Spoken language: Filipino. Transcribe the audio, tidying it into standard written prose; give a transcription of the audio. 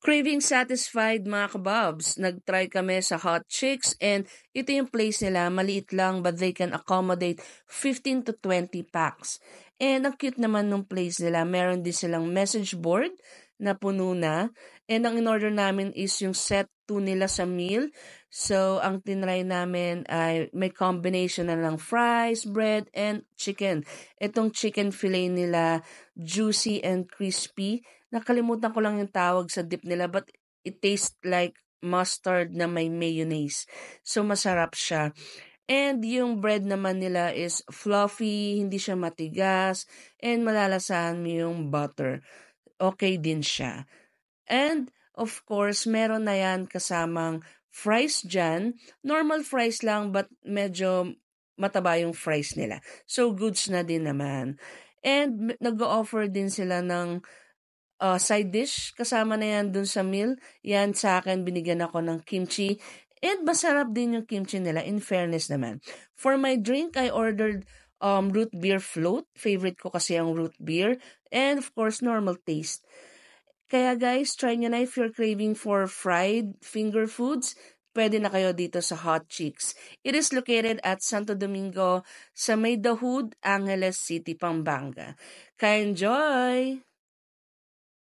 Craving satisfied mga kababs. Nag-try kami sa Hot Chicks and ito yung place nila. Maliit lang but they can accommodate 15 to 20 packs. And ang cute naman nung place nila. Meron din silang message board na puno na. And ang in-order namin is yung set 2 nila sa meal. So, ang tinry namin ay may combination na ng fries, bread, and chicken. Itong chicken fillet nila, juicy and crispy. Nakalimutan ko lang yung tawag sa dip nila but it tastes like mustard na may mayonnaise. So, masarap siya. And yung bread naman nila is fluffy, hindi siya matigas, and malalasahan mo yung butter. Okay din siya. And, of course, meron na yan kasamang fries dyan. Normal fries lang but medyo mataba yung fries nila. So, goods na din naman. And, nag-o-offer din sila ng side dish. Kasama na yan dun sa meal. Yan sa akin, binigyan ako ng kimchi. And masarap din yung kimchi nila, in fairness naman. For my drink, I ordered root beer float. Favorite ko kasi ang root beer. And of course, normal taste. Kaya guys, try nyo na if you're craving for fried finger foods, pwede na kayo dito sa Hot Chicks. It is located at Santo Domingo sa May Dahud, Angeles City, Pampanga. Kaya enjoy!